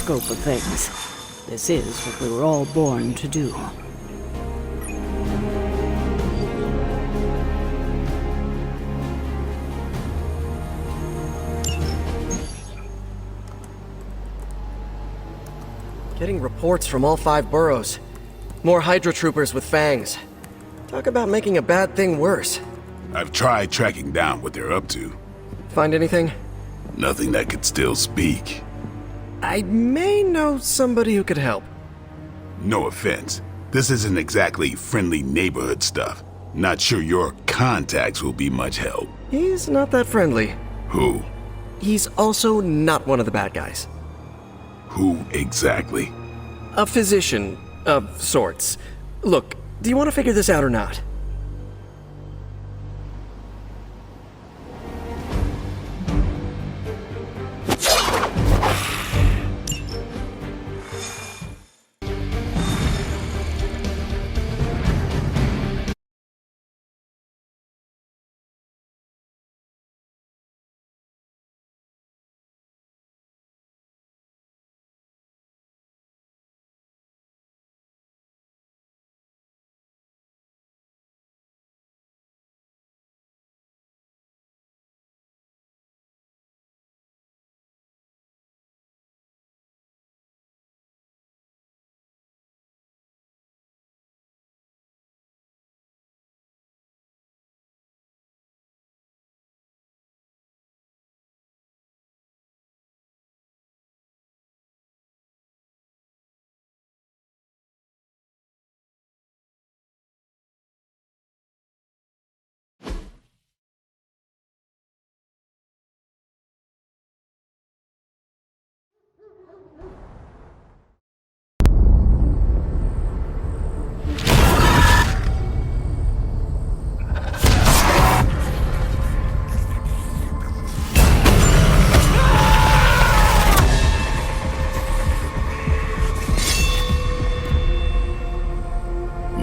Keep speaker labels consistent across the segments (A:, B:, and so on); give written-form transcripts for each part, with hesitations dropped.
A: scope of things. This is what we were all born to do.
B: Getting reports from all 5 boroughs. More Hydra troopers with fangs. Talk about making a bad thing worse.
C: I've tried tracking down what they're up to.
B: Find anything?
C: Nothing that could still speak.
B: I may know somebody who could help.
C: No offense. This isn't exactly friendly neighborhood stuff. Not sure your contacts will be much help.
B: He's not that friendly.
C: Who?
B: He's also not one of the bad guys.
C: Who exactly?
B: A physician of sorts. Look, do you want to figure this out or not?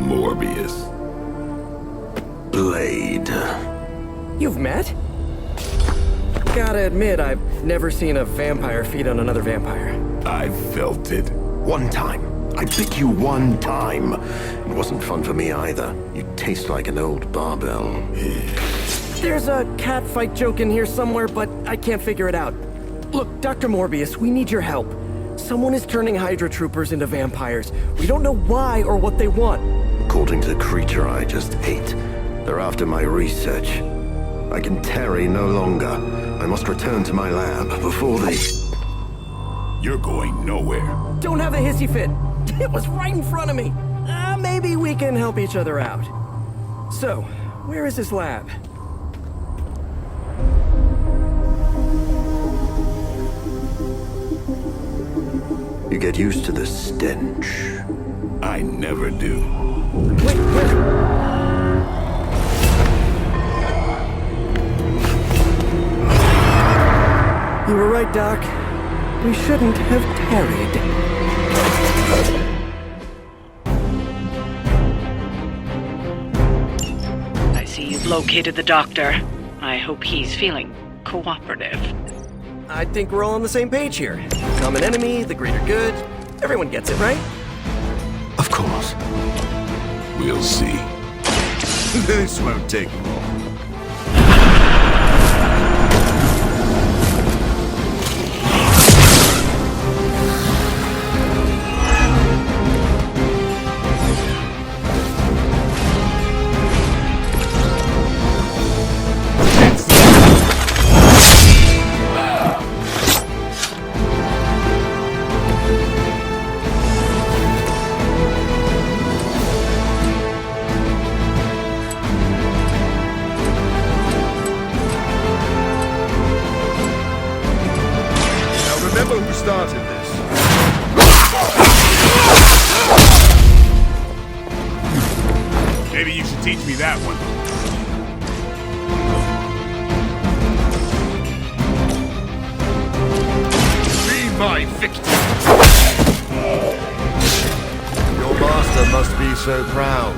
C: Morbius.
D: Blade.
B: You've met? Gotta admit, I've never seen a vampire feed on another vampire.
C: I felt it.
D: One time. I bit you one time. It wasn't fun for me either. You taste like an old barbell.
B: There's a cat fight joke in here somewhere, but I can't figure it out. Look, Dr. Morbius, we need your help. Someone is turning Hydra troopers into vampires. We don't know why or what they want.
D: According to the creature I just ate, they're after my research. I can tarry no longer. I must return to my lab before they...
C: You're going nowhere.
B: Don't have a hissy fit. It was right in front of me. Maybe we can help each other out. So, where is this lab?
D: You get used to the stench.
C: I never do.
B: Wait, where? You were right, Doc. We shouldn't have tarried.
A: I see you've located the doctor. I hope he's feeling cooperative.
B: I think we're all on the same page here. Common enemy, the greater good. Everyone gets it, right?
D: Of course.
C: We'll see.
E: This won't take long. Remember who started this?
C: Maybe you should teach me that one.
E: Be my victim! Your master must be so proud.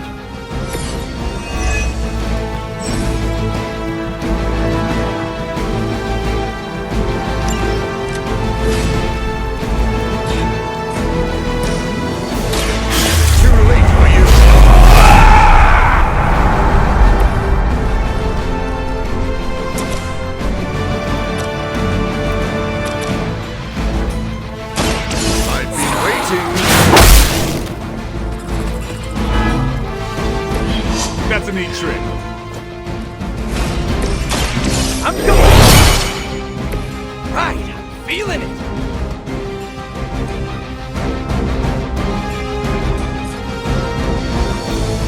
B: feeling it!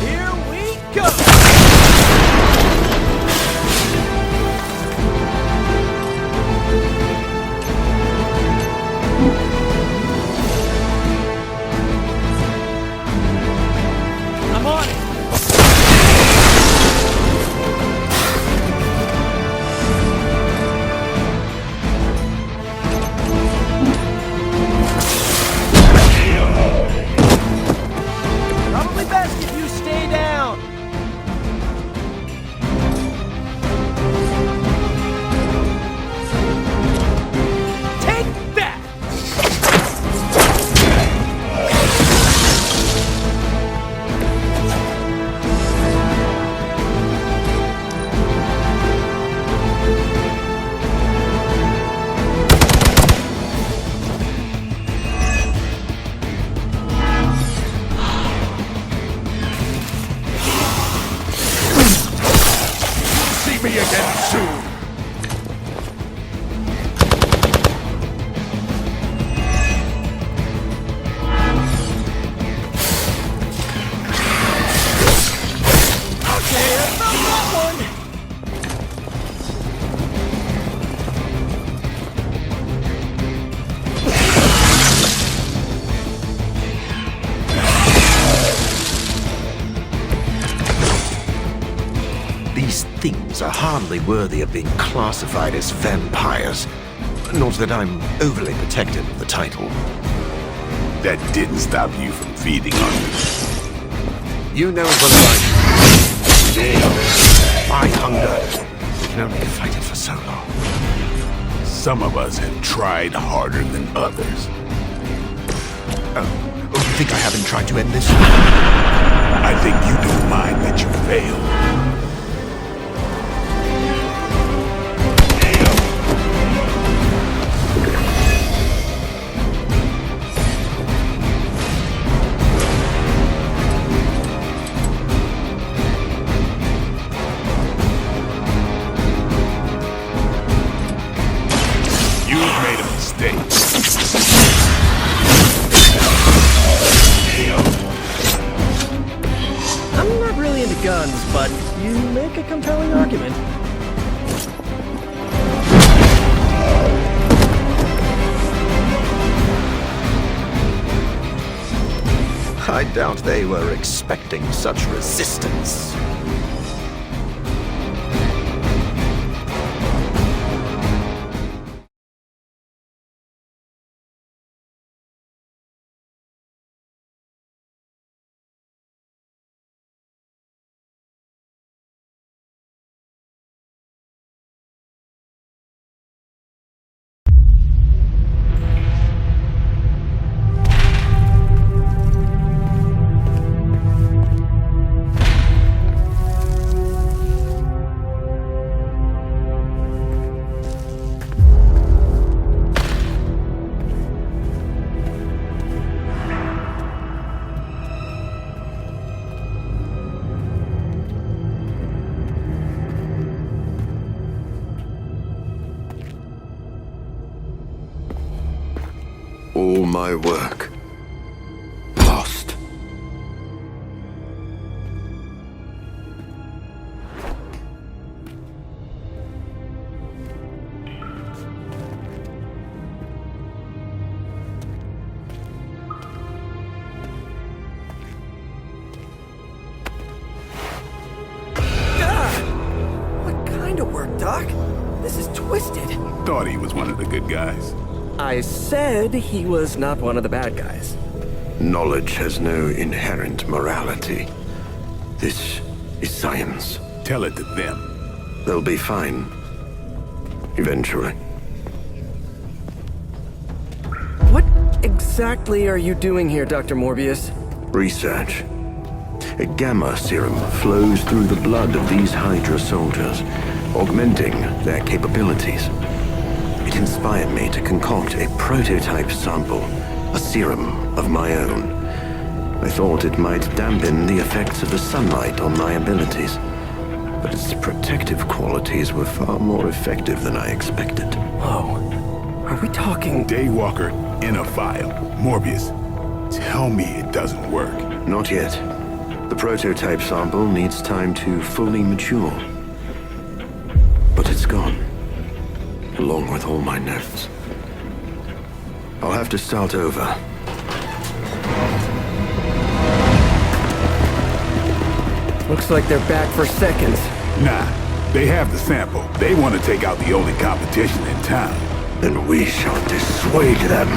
B: Here we go! I'm on it! Probably best if you stay down. Take that!
E: See me again soon.
B: Okay, I found that one.
F: These things are hardly worthy of being classified as vampires. Not that I'm overly protective of the title.
C: That didn't stop you from feeding on me.
F: You know as well as I do. My hunger. We can only fight it for so long.
C: Some of us have tried harder than others.
F: Oh, you think I haven't tried to end this?
C: I think you don't mind that you failed. You've made a mistake.
B: I'm not really into guns, but you make a compelling argument.
F: I doubt they were expecting such resistance.
D: All my work lost.
B: What kind of work, Doc? This is twisted.
C: Thought he was one of the good guys.
B: I said he was not one of the bad guys.
D: Knowledge has no inherent morality. This is science.
C: Tell it to them.
D: They'll be fine. Eventually.
B: What exactly are you doing here, Dr. Morbius?
D: Research. A gamma serum flows through the blood of these Hydra soldiers, augmenting their capabilities. It inspired me to concoct a prototype sample, a serum of my own. I thought it might dampen the effects of the sunlight on my abilities, but its protective qualities were far more effective than I expected.
B: Whoa. Are we talking...
C: Daywalker in a vial. Morbius, tell me it doesn't work.
D: Not yet. The prototype sample needs time to fully mature. But it's gone. Along with all my notes. I'll have to start over.
B: Looks like they're back for seconds.
C: Nah, they have the sample. They want to take out the only competition in town.
D: Then we shall dissuade them.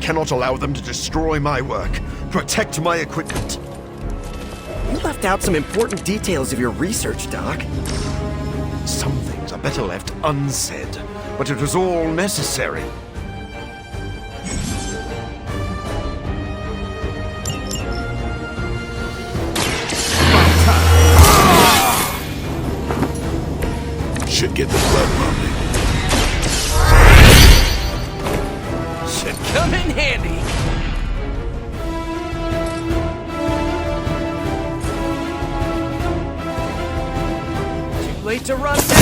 F: Cannot allow them to destroy my work. Protect my equipment.
B: You left out some important details of your research, Doc.
F: Some things are better left unsaid, but it was all necessary.
C: Should get the blood pumping.
B: Should come in handy. Too late to run now.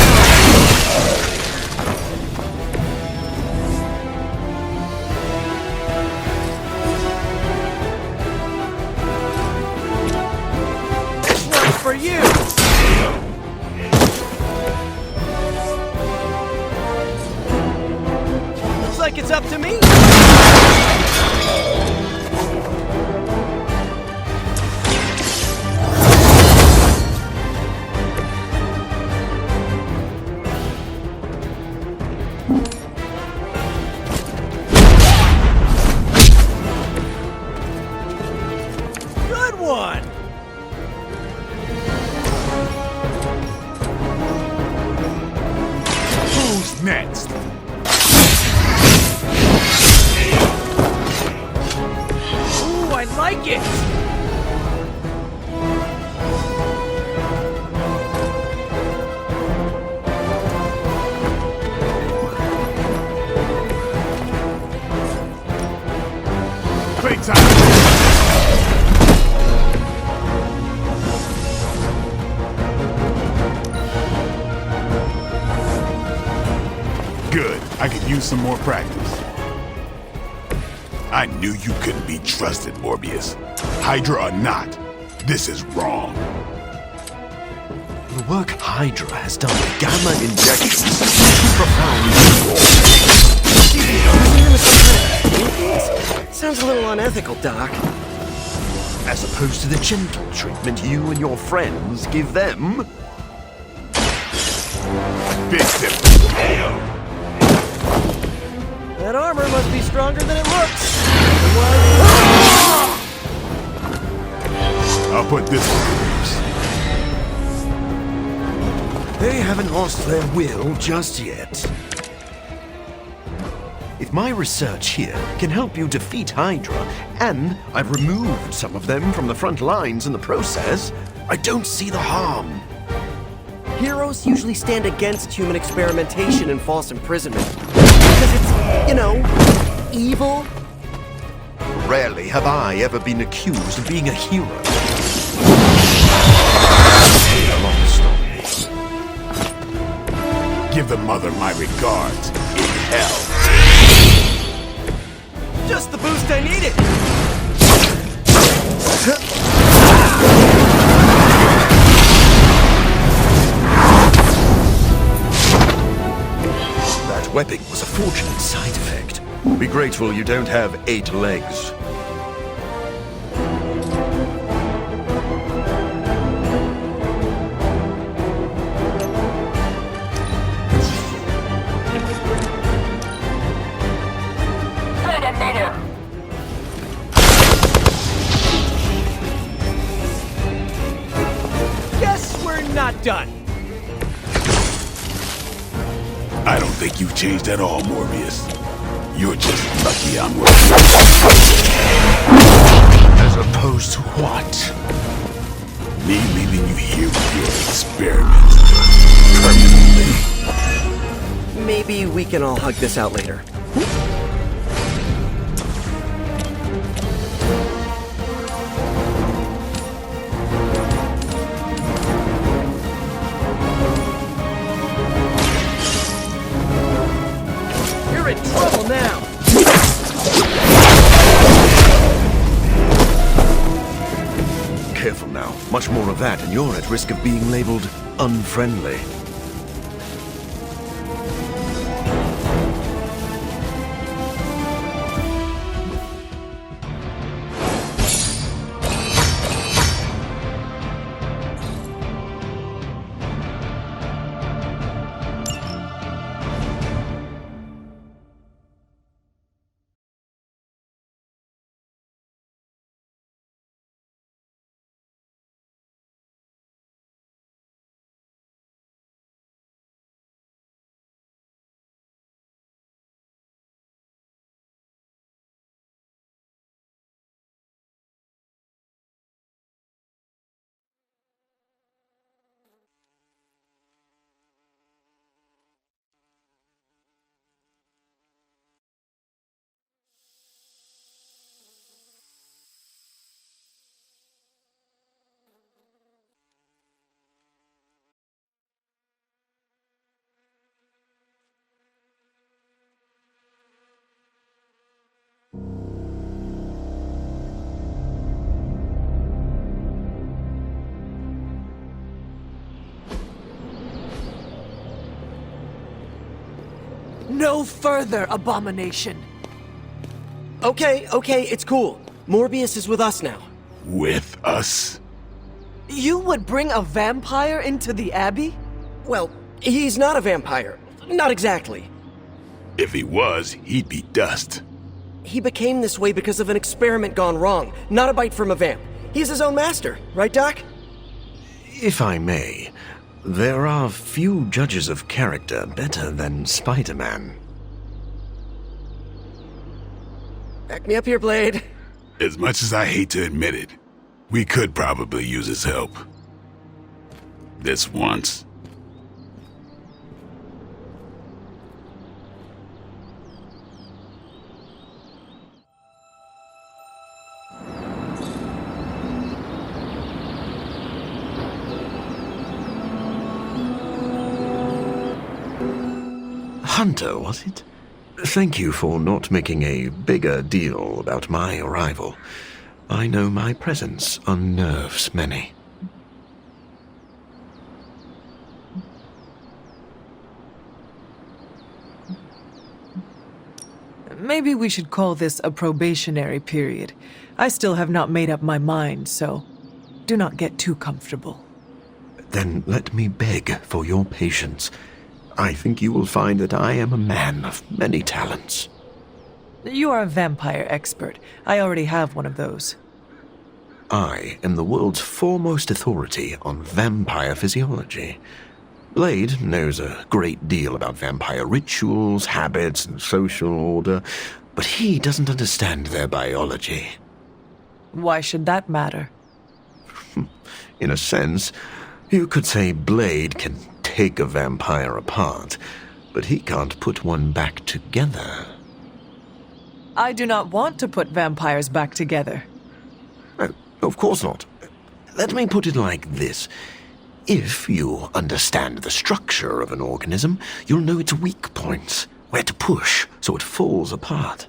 B: This one's for you. Looks like it's up to me. Good one.
C: Who's next?
B: Ooh, I like it.
C: Playtime! Good. I could use some more practice. I knew you couldn't be trusted, Morbius. Hydra or not, this is wrong.
F: The work Hydra has done with gamma injections is profound.
B: Sounds a little unethical, Doc.
F: As opposed to the gentle treatment you and your friends give them.
C: Fix it.
B: That armor must be stronger than it looks.
C: I'll put this one.
F: They haven't lost their will just yet. If my research here can help you defeat Hydra, and I've removed some of them from the front lines in the process, I don't see the harm.
B: Heroes usually stand against human experimentation and false imprisonment. Because it's, you know, evil.
F: Rarely have I ever been accused of being a hero. Long story.
C: Give the mother my regards in hell.
B: Just the boost I needed.
F: That webbing was a fortunate side effect. Be grateful you don't have 8 legs.
B: Guess we're not done.
C: I don't think you've changed at all, Morbius. You're just lucky I'm working.
F: As opposed to what?
C: Me leaving you here with your experiments permanently.
B: Maybe we can all hug this out later. in trouble now!
F: Careful now. Much more of that, and you're at risk of being labeled unfriendly.
G: No further, abomination!
B: Okay, it's cool. Morbius is with us now.
C: With us?
G: You would bring a vampire into the Abbey?
B: Well, he's not a vampire. Not exactly.
C: If he was, he'd be dust.
B: He became this way because of an experiment gone wrong, not a bite from a vamp. He's his own master, right, Doc?
F: If I may, there are few judges of character better than Spider-Man.
B: Back me up here, Blade.
C: As much as I hate to admit it, we could probably use his help. This once.
F: Hunter, was it? Thank you for not making a bigger deal about my arrival. I know my presence unnerves many.
G: Maybe we should call this a probationary period. I still have not made up my mind, so do not get too comfortable.
F: Then let me beg for your patience. I think you will find that I am a man of many talents.
G: You are a vampire expert. I already have one of those.
F: I am the world's foremost authority on vampire physiology. Blade knows a great deal about vampire rituals, habits, and social order, but he doesn't understand their biology.
G: Why should that matter?
F: In a sense, you could say Blade can take a vampire apart, but he can't put one back together.
G: I do not want to put vampires back together.
F: No, of course not. Let me put it like this. If you understand the structure of an organism, you'll know its weak points, where to push so it falls apart.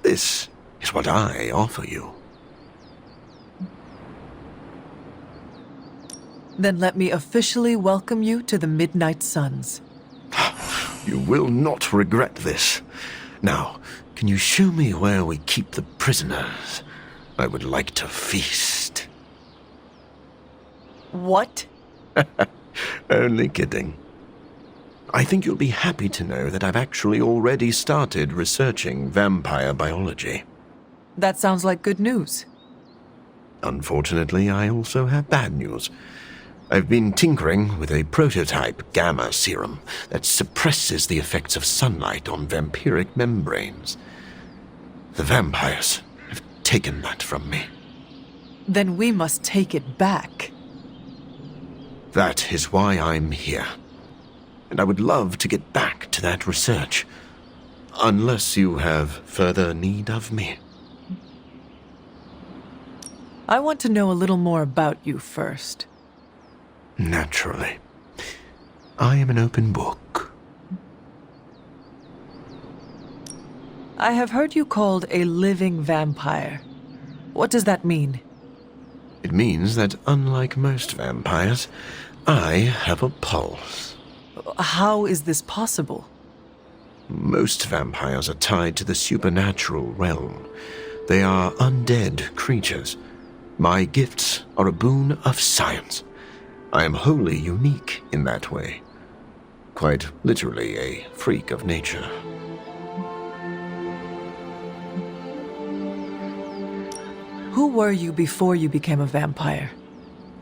F: This is what I offer you.
G: Then let me officially welcome you to the Midnight Suns.
F: You will not regret this. Now, can you show me where we keep the prisoners? I would like to feast.
G: What?
F: Only kidding. I think you'll be happy to know that I've actually already started researching vampire biology.
G: That sounds like good news.
F: Unfortunately, I also have bad news. I've been tinkering with a prototype gamma serum that suppresses the effects of sunlight on vampiric membranes. The vampires have taken that from me.
G: Then we must take it back.
F: That is why I'm here. And I would love to get back to that research. Unless you have further need of me.
G: I want to know a little more about you first.
F: Naturally. I am an open book.
G: I have heard you called a living vampire. What does that mean?
F: It means that unlike most vampires, I have a pulse.
G: How is this possible?
F: Most vampires are tied to the supernatural realm. They are undead creatures. My gifts are a boon of science. I am wholly unique in that way. Quite literally a freak of nature.
G: Who were you before you became a vampire?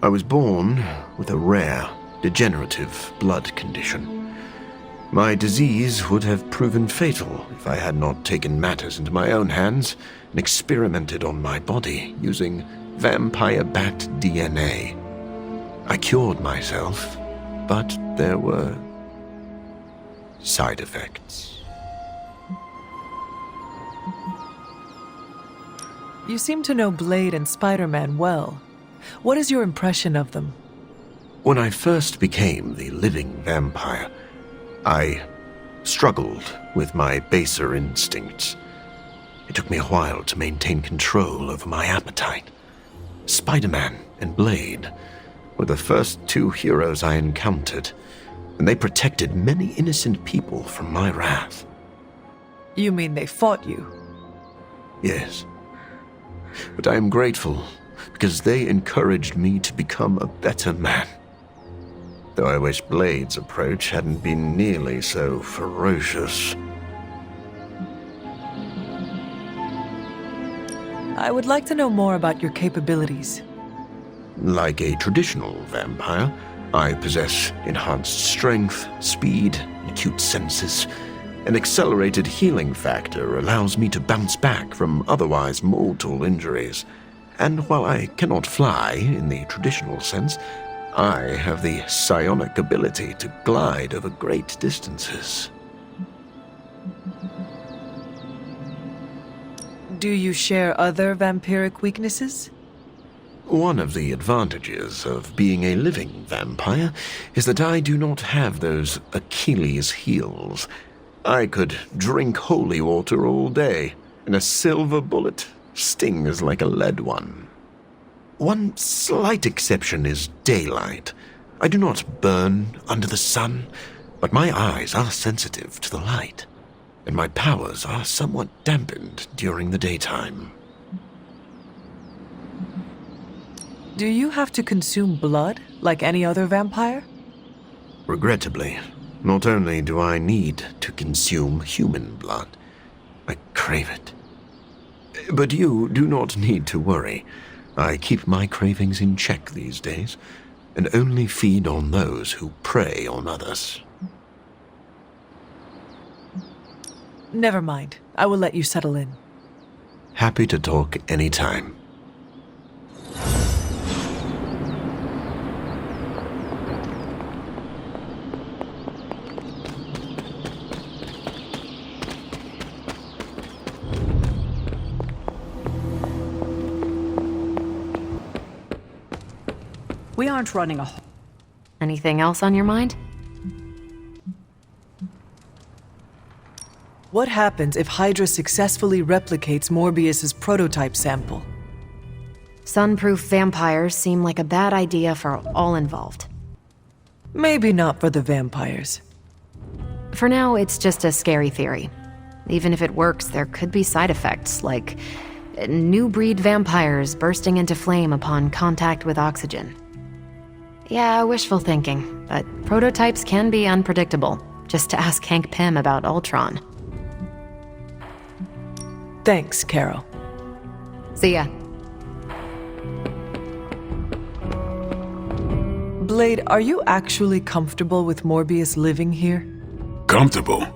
F: I was born with a rare, degenerative blood condition. My disease would have proven fatal if I had not taken matters into my own hands and experimented on my body using vampire bat DNA. I cured myself, but there were side effects.
G: You seem to know Blade and Spider-Man well. What is your impression of them?
F: When I first became the living vampire, I struggled with my baser instincts. It took me a while to maintain control over my appetite. Spider-Man and Blade were the first two heroes I encountered, and they protected many innocent people from my wrath.
G: You mean they fought you?
F: Yes. But I am grateful because they encouraged me to become a better man. Though I wish Blade's approach hadn't been nearly so ferocious.
G: I would like to know more about your capabilities.
F: Like a traditional vampire, I possess enhanced strength, speed, acute senses. An accelerated healing factor allows me to bounce back from otherwise mortal injuries. And while I cannot fly in the traditional sense, I have the psionic ability to glide over great distances.
G: Do you share other vampiric weaknesses?
F: One of the advantages of being a living vampire is that I do not have those Achilles heels. I could drink holy water all day, and a silver bullet stings like a lead one. One slight exception is daylight. I do not burn under the sun, but my eyes are sensitive to the light, and my powers are somewhat dampened during the daytime.
G: Do you have to consume blood like any other vampire?
F: Regrettably, not only do I need to consume human blood, I crave it. But you do not need to worry. I keep my cravings in check these days, and only feed on those who prey on others.
G: Never mind. I will let you settle in.
F: Happy to talk anytime.
A: We aren't running a...
H: Anything else on your mind?
G: What happens if Hydra successfully replicates Morbius's prototype sample?
H: Sunproof vampires seem like a bad idea for all involved.
G: Maybe not for the vampires.
H: For now, it's just a scary theory. Even if it works, there could be side effects, like new breed vampires bursting into flame upon contact with oxygen. Yeah, wishful thinking, but prototypes can be unpredictable. Just to ask Hank Pym about Ultron.
G: Thanks, Carol.
H: See ya.
G: Blade, are you actually comfortable with Morbius living here?
C: Comfortable?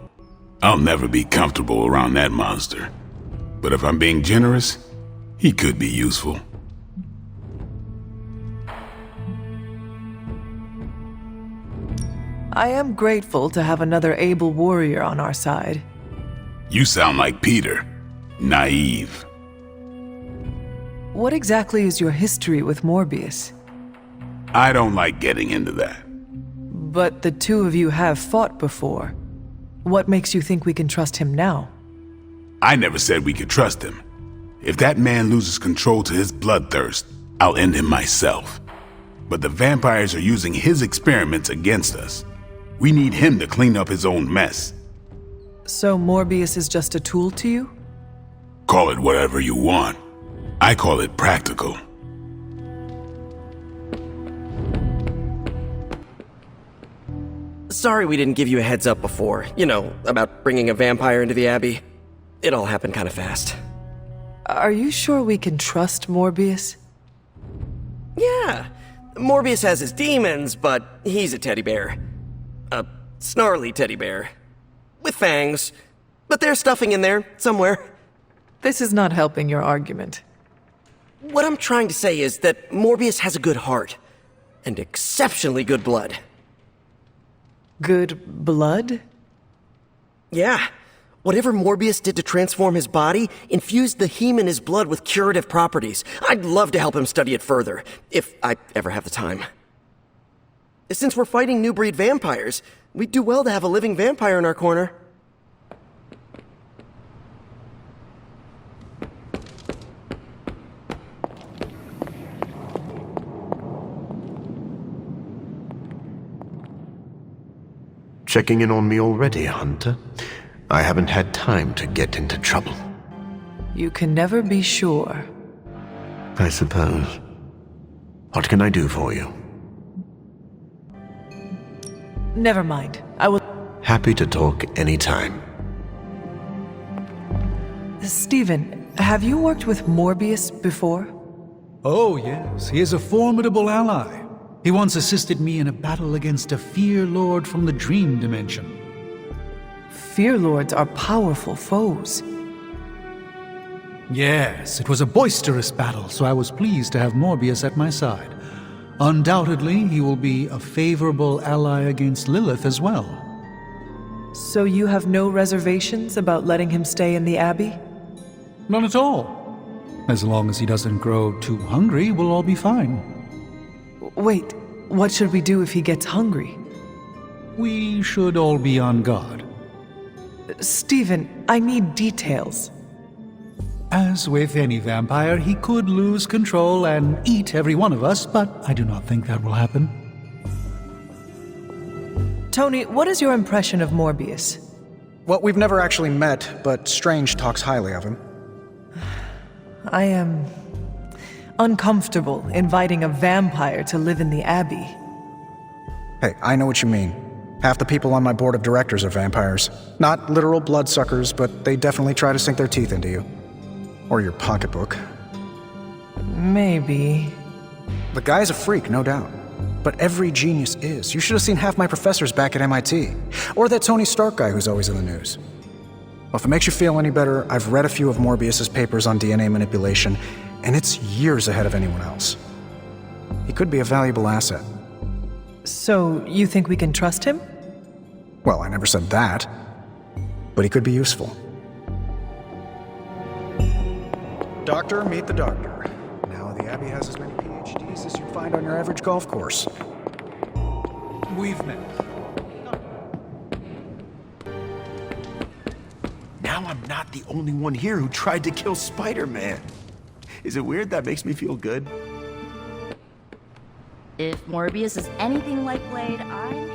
C: I'll never be comfortable around that monster. But if I'm being generous, he could be useful.
G: I am grateful to have another able warrior on our side.
C: You sound like Peter. Naive.
G: What exactly is your history with Morbius?
C: I don't like getting into that.
G: But the two of you have fought before. What makes you think we can trust him now?
C: I never said we could trust him. If that man loses control to his bloodthirst, I'll end him myself. But the vampires are using his experiments against us. We need him to clean up his own mess.
G: So Morbius is just a tool to you?
C: Call it whatever you want. I call it practical.
B: Sorry we didn't give you a heads up before. You know, about bringing a vampire into the Abbey. It all happened kind of fast.
G: Are you sure we can trust Morbius?
B: Yeah. Morbius has his demons, but he's a teddy bear. A snarly teddy bear. With fangs. But there's stuffing in there, somewhere.
G: This is not helping your argument.
B: What I'm trying to say is that Morbius has a good heart. And exceptionally good blood.
G: Good blood?
B: Yeah. Whatever Morbius did to transform his body infused the heme in his blood with curative properties. I'd love to help him study it further, if I ever have the time. Since we're fighting new breed vampires, we'd do well to have a living vampire in our corner.
F: Checking in on me already, Hunter? I haven't had time to get into trouble.
G: You can never be sure.
F: I suppose. What can I do for you?
G: Never mind. I will...
F: Happy to talk anytime.
G: Stephen, have you worked with Morbius before?
I: Oh, yes. He is a formidable ally. He once assisted me in a battle against a Fear Lord from the Dream Dimension.
G: Fear Lords are powerful foes.
I: Yes, it was a boisterous battle, so I was pleased to have Morbius at my side. Undoubtedly, he will be a favorable ally against Lilith as well.
G: So you have no reservations about letting him stay in the Abbey?
I: None at all. As long as he doesn't grow too hungry, we'll all be fine.
G: Wait, what should we do if he gets hungry?
I: We should all be on guard.
G: Stephen, I need details.
I: As with any vampire, he could lose control and eat every one of us, but I do not think that will happen.
G: Tony, what is your impression of Morbius?
J: Well, we've never actually met, but Strange talks highly of him.
G: I am uncomfortable inviting a vampire to live in the Abbey.
J: Hey, I know what you mean. Half the people on my board of directors are vampires. Not literal bloodsuckers, but they definitely try to sink their teeth into you. Or your pocketbook.
G: Maybe.
J: The guy's a freak, no doubt. But every genius is. You should have seen half my professors back at MIT. Or that Tony Stark guy who's always in the news. Well, if it makes you feel any better, I've read a few of Morbius's papers on DNA manipulation, and it's years ahead of anyone else. He could be a valuable asset.
G: So, you think we can trust him?
J: Well, I never said that. But he could be useful. Doctor, meet the doctor. Now the Abbey has as many PhDs as you'd find on your average golf course.
I: We've met.
F: Now I'm not the only one here who tried to kill Spider-Man. Is it weird that makes me feel good?
K: If Morbius is anything like Blade, I'm sure...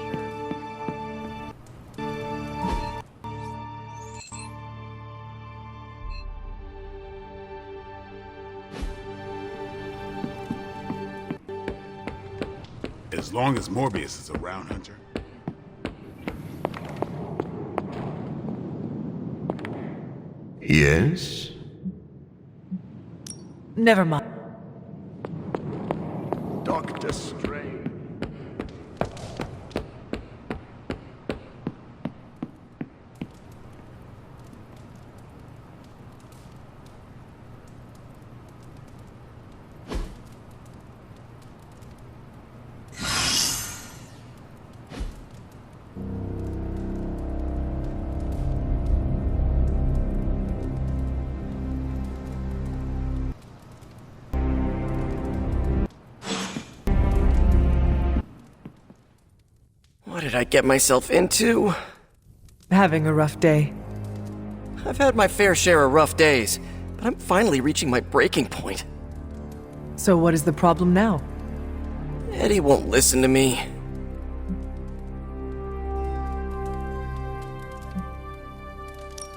C: As long as Morbius is around, Hunter.
F: Yes?
G: Never mind.
F: Doctor Strange.
B: What did I get myself into?
G: Having a rough day.
B: I've had my fair share of rough days, but I'm finally reaching my breaking point.
G: So what is the problem now?
B: Eddie won't listen to me.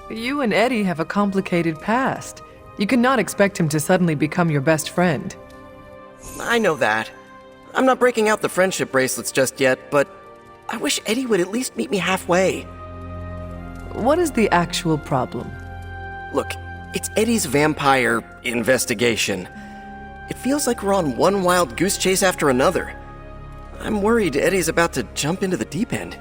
G: You and Eddie have a complicated past. You cannot expect him to suddenly become your best friend.
B: I know that. I'm not breaking out the friendship bracelets just yet, but I wish Eddie would at least meet me halfway.
G: What is the actual problem?
B: Look, it's Eddie's vampire investigation. It feels like we're on one wild goose chase after another. I'm worried Eddie's about to jump into the deep end.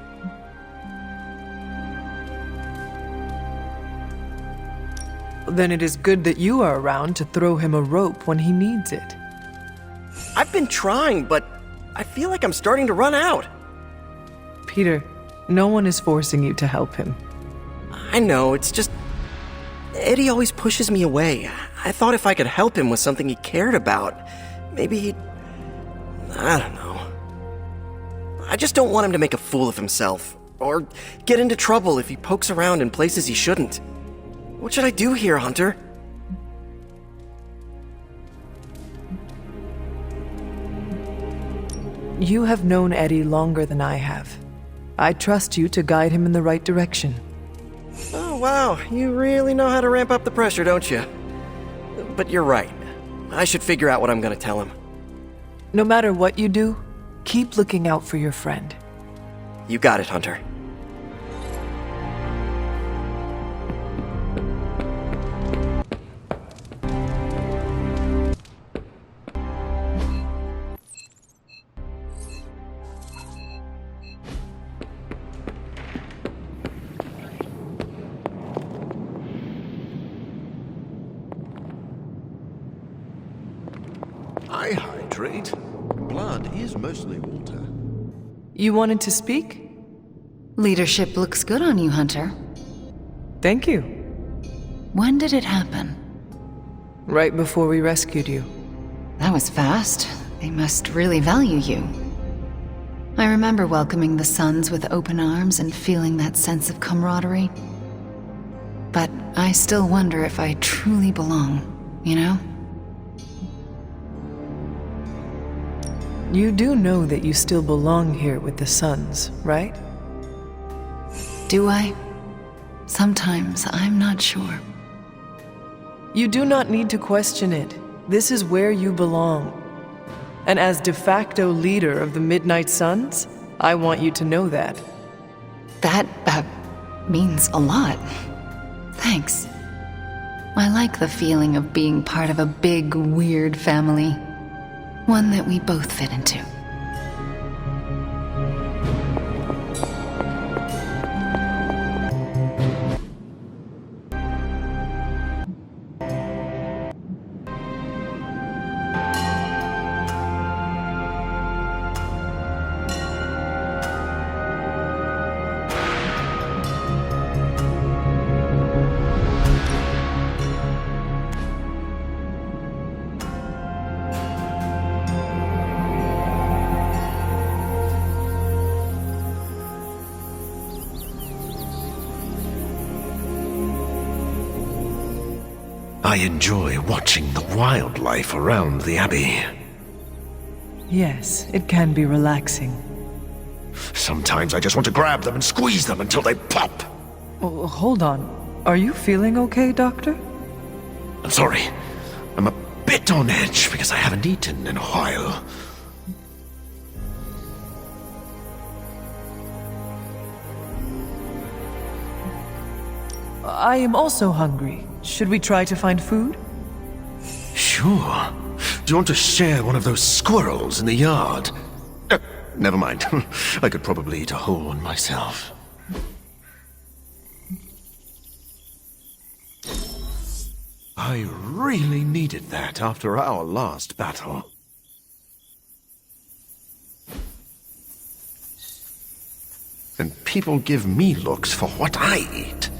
G: Then it is good that you are around to throw him a rope when he needs it.
B: I've been trying, but I feel like I'm starting to run out.
G: Peter, no one is forcing you to help him.
B: I know, it's just... Eddie always pushes me away. I thought if I could help him with something he cared about, maybe he'd... I don't know. I just don't want him to make a fool of himself, or get into trouble if he pokes around in places he shouldn't. What should I do here, Hunter?
G: You have known Eddie longer than I have. I trust you to guide him in the right direction.
B: Oh, wow. You really know how to ramp up the pressure, don't you? But you're right. I should figure out what I'm gonna tell him.
G: No matter what you do, keep looking out for your friend.
B: You got it, Hunter.
F: I hydrate. Blood is mostly water.
G: You wanted to speak?
L: Leadership looks good on you, Hunter.
G: Thank you.
L: When did it happen?
G: Right before we rescued you.
L: That was fast. They must really value you. I remember welcoming the Sons with open arms and feeling that sense of camaraderie. But I still wonder if I truly belong, you know?
G: You do know that you still belong here with the Sons, right?
L: Do I? Sometimes I'm not sure.
G: You do not need to question it. This is where you belong. And as de facto leader of the Midnight Suns, I want you to know that.
L: That, means a lot. Thanks. I like the feeling of being part of a big, weird family. One that we both fit into.
F: I enjoy watching the wildlife around the Abbey.
G: Yes, it can be relaxing.
F: Sometimes I just want to grab them and squeeze them until they pop.
G: Oh, hold on. Are you feeling okay, Doctor?
F: I'm sorry. I'm a bit on edge because I haven't eaten in a while.
G: I am also hungry. Should we try to find food?
F: Sure. Do you want to share one of those squirrels in the yard? Never mind. I could probably eat a whole one myself. I really needed that after our last battle. And people give me looks for what I eat.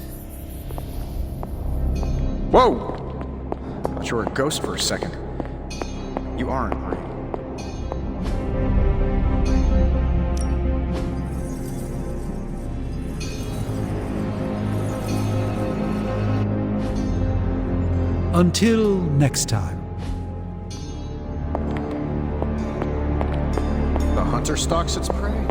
J: Whoa! Thought you were a ghost for a second. You aren't, right?
I: Until next time.
J: The hunter stalks its prey?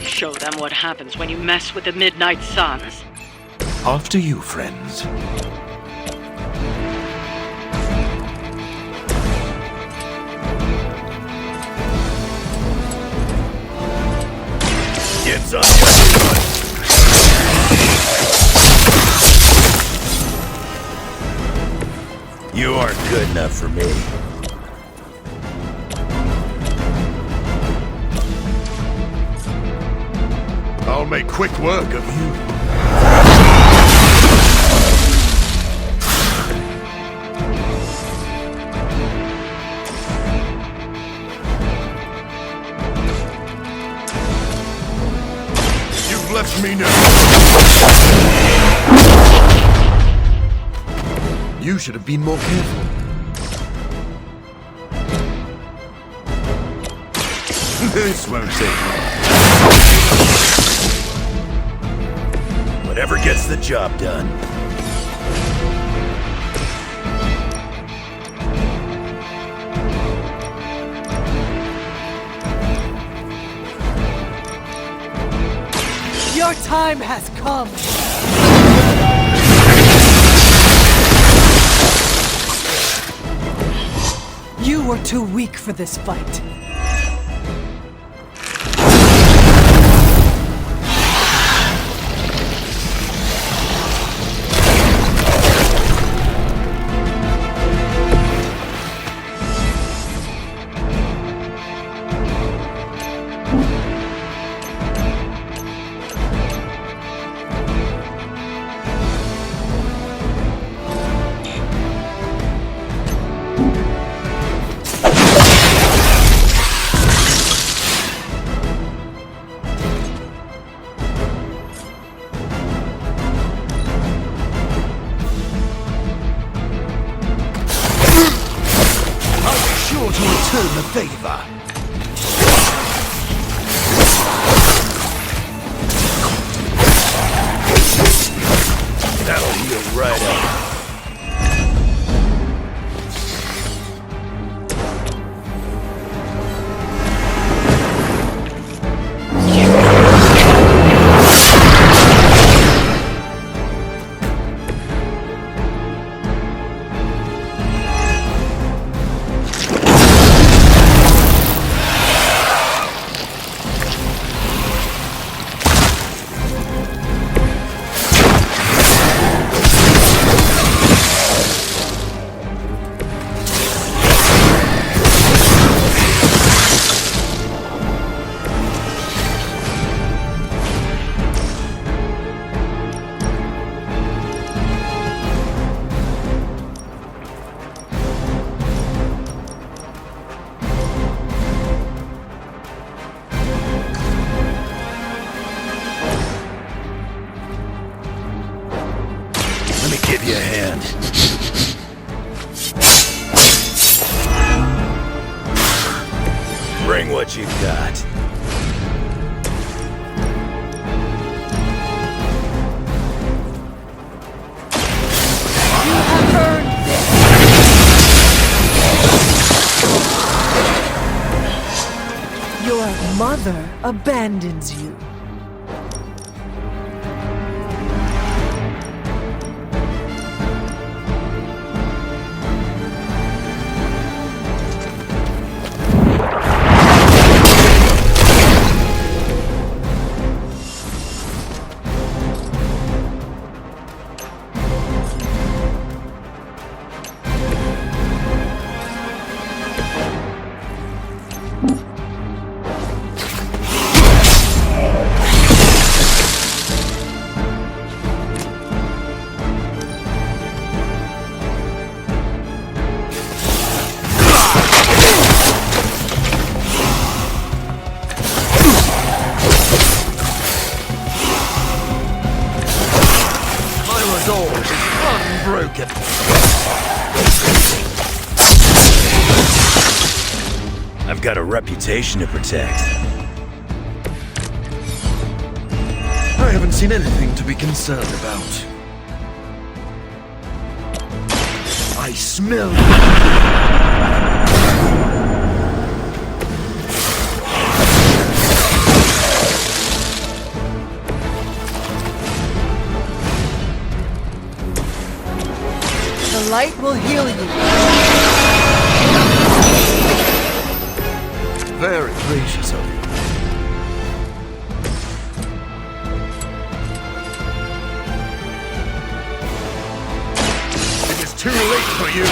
A: Show them what happens when you mess with the Midnight Suns.
F: After you, friends.
E: It's on everyone. You aren't good enough for me. I'll make quick work of you. You've left me now.
F: You should have been more careful.
E: This won't take long. Whatever gets the job done.
G: Your time has come. You were too weak for this fight.
E: That'll heal right up. Give you a hand. Bring what you've got.
G: You have earned this. Your mother abandons you.
E: I've got a reputation to protect. I haven't seen anything to be concerned about. I smell
G: The light will heal you.
E: Very gracious of you. It is too late for you.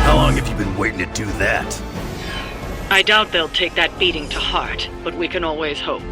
E: How long have you been waiting to do that?
A: I doubt they'll take that beating to heart, but we can always hope.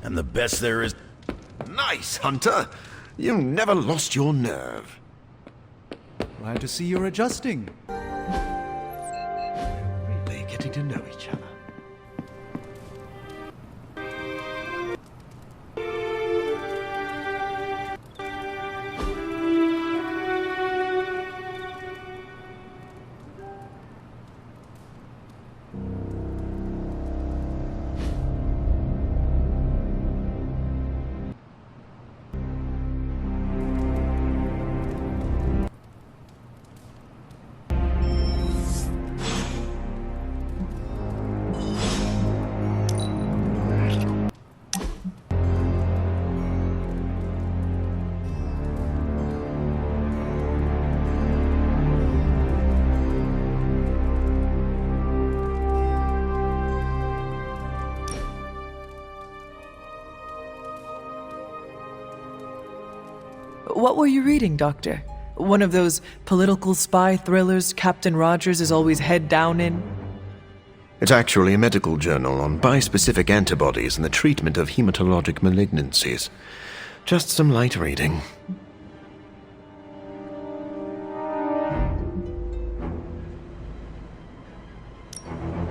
E: And the best there is...
F: Nice, Hunter. You never lost your nerve.
I: Glad to see you're adjusting.
F: Really getting to know each other.
G: What were you reading, Doctor? One of those political spy thrillers Captain Rogers is always head down in?
F: It's actually a medical journal on bispecific antibodies and the treatment of hematologic malignancies. Just some light reading.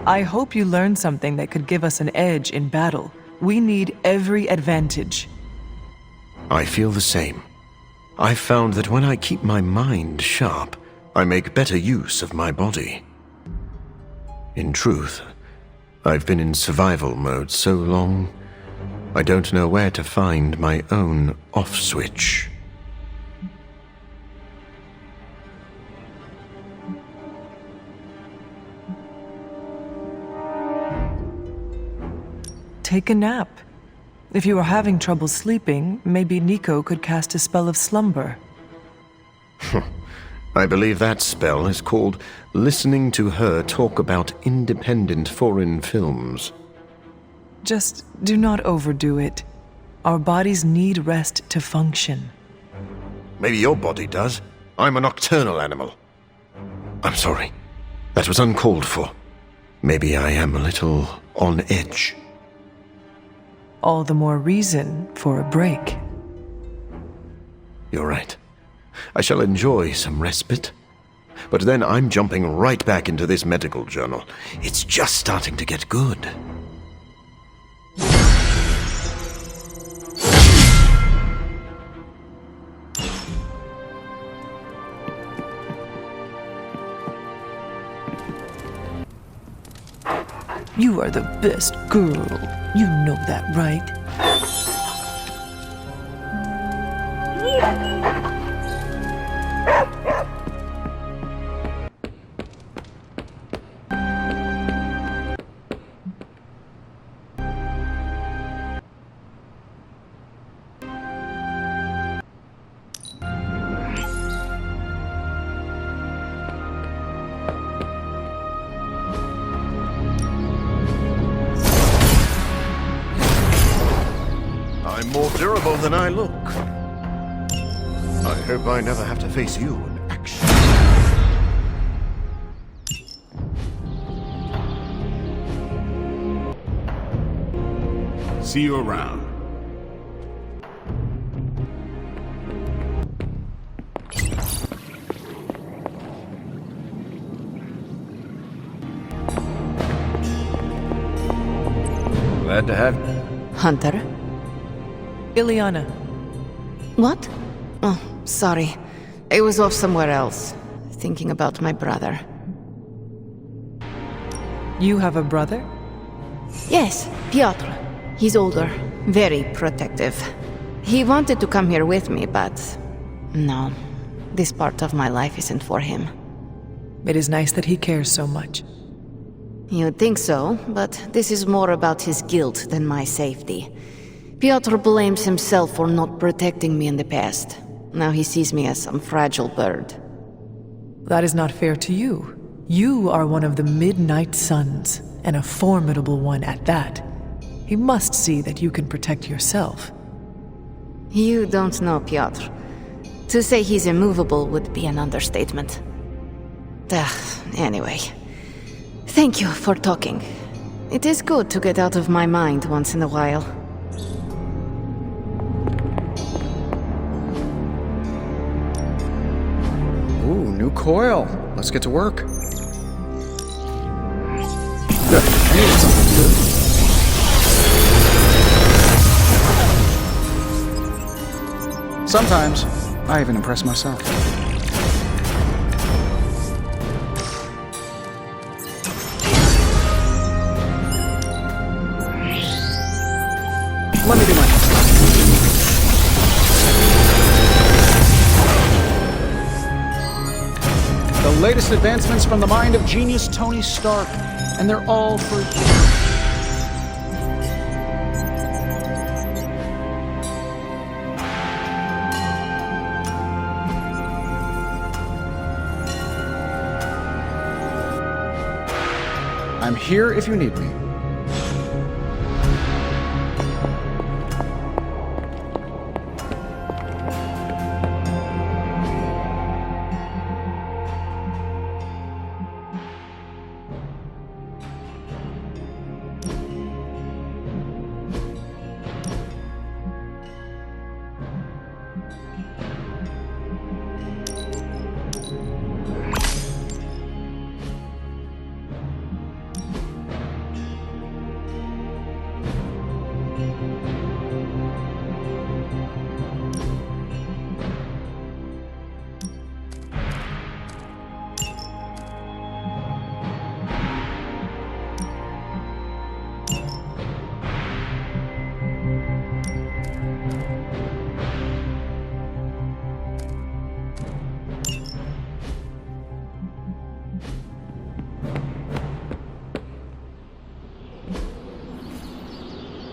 G: I hope you learned something that could give us an edge in battle. We need every advantage.
F: I feel the same. I've found that when I keep my mind sharp, I make better use of my body. In truth, I've been in survival mode so long, I don't know where to find my own off switch.
G: Take a nap. If you are having trouble sleeping, maybe Nico could cast a spell of slumber.
F: I believe that spell is called listening to her talk about independent foreign films.
G: Just do not overdo it. Our bodies need rest to function.
F: Maybe your body does. I'm a nocturnal animal. I'm sorry. That was uncalled for. Maybe I am a little on edge.
G: All the more reason for a break.
F: You're right. I shall enjoy some respite. But then I'm jumping right back into this medical journal. It's just starting to get good.
G: You are the best girl. You know that, right?
F: I'm more durable than I look. I hope I never have to face you in action.
C: See you around.
E: Glad to have you.
M: Hunter?
G: Ileana.
M: What? Oh, sorry. I was off somewhere else, thinking about my brother.
G: You have a brother?
M: Yes, Piotr. He's older, very protective. He wanted to come here with me, but no, this part of my life isn't for him.
G: It is nice that he cares so much.
M: You'd think so, but this is more about his guilt than my safety. Piotr blames himself for not protecting me in the past. Now he sees me as some fragile bird.
G: That is not fair to you. You are one of the Midnight Suns, and a formidable one at that. He must see that you can protect yourself.
M: You don't know Piotr. To say he's immovable would be an understatement. Anyway. Thank you for talking. It is good to get out of my mind once in a while.
J: new coil. Let's get to work. Good. I needed something to do. Sometimes, I even impress myself. Let me do my The latest advancements from the mind of genius Tony Stark, and they're all for you. I'm here if you need me.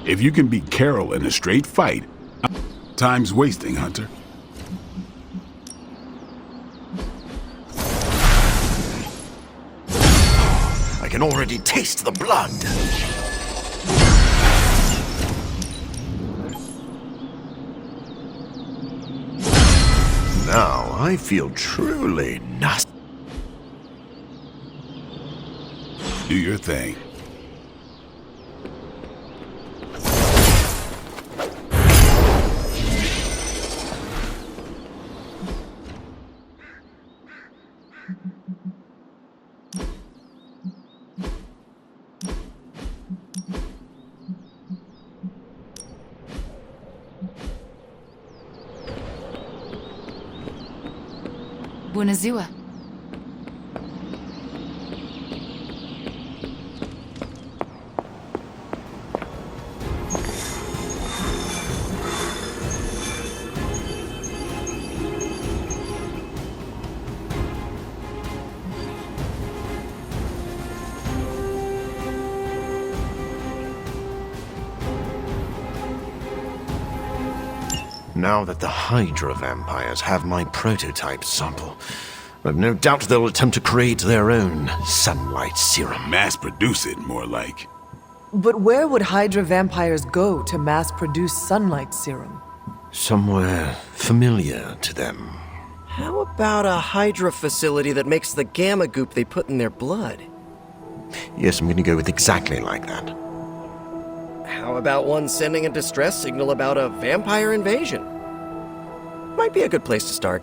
C: If you can beat Carol in a straight fight, time's wasting, Hunter.
F: I can already taste the blood. Now I feel truly nasty.
C: Do your thing.
L: Bună ziua!
F: Now that the Hydra vampires have my prototype sample, I've no doubt they'll attempt to create their own sunlight serum.
C: Mass produce it, more like.
G: But where would Hydra vampires go to mass-produce sunlight serum?
F: Somewhere familiar to them.
B: How about a Hydra facility that makes the gamma goop they put in their blood?
F: Yes, I'm going to go with exactly like that.
B: How about one sending a distress signal about a vampire invasion? Might be a good place to start.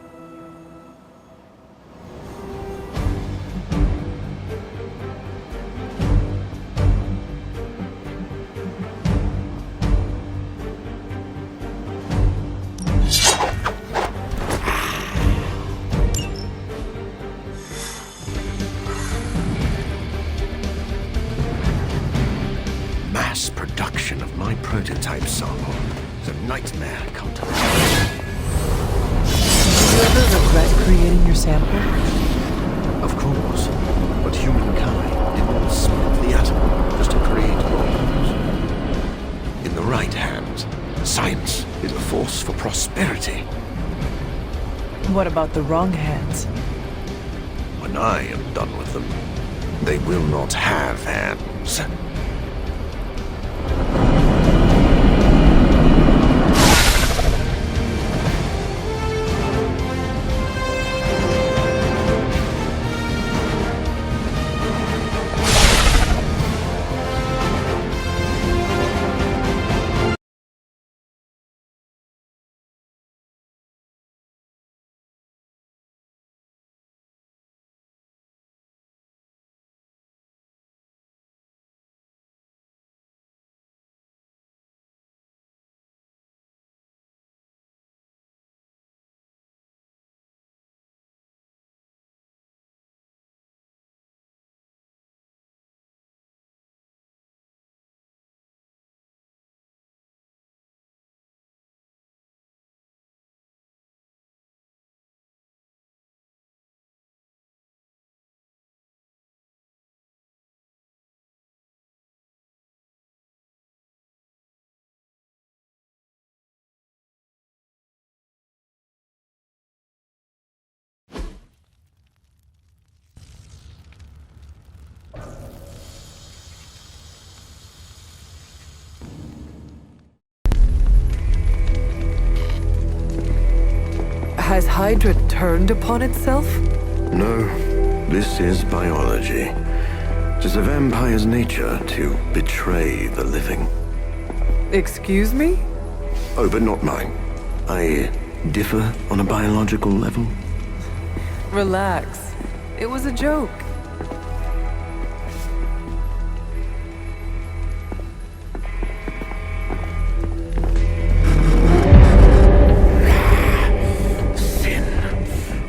F: Mass production of my prototype sample is a nightmare come to life.
G: Did you ever regret creating your sample?
F: Of course, but humankind did not split the atom just to create bombs. In the right hands, science is a force for prosperity.
G: What about the wrong hands?
F: When I am done with them, they will not have hands.
G: Has Hydra turned upon itself?
D: No, this is biology. It is a vampire's nature to betray the living.
G: Excuse me?
D: Oh, but not mine. I differ on a biological level.
G: Relax. It was a joke.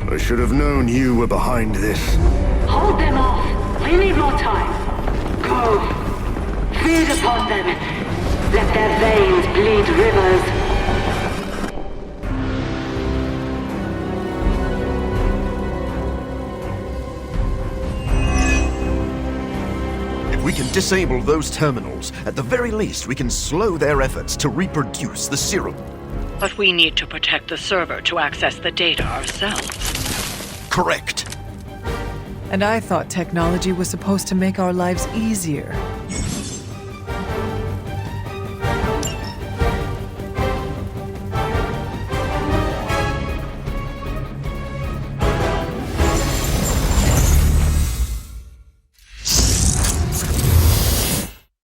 D: I should have known you were behind this.
A: Hold them off. We need more time. Go. Feed upon them. Let their veins bleed rivers.
F: If we can disable those terminals, at the very least we can slow their efforts to reproduce the serum.
A: But we need to protect the server to access the data ourselves.
F: Correct.
G: And I thought technology was supposed to make our lives easier.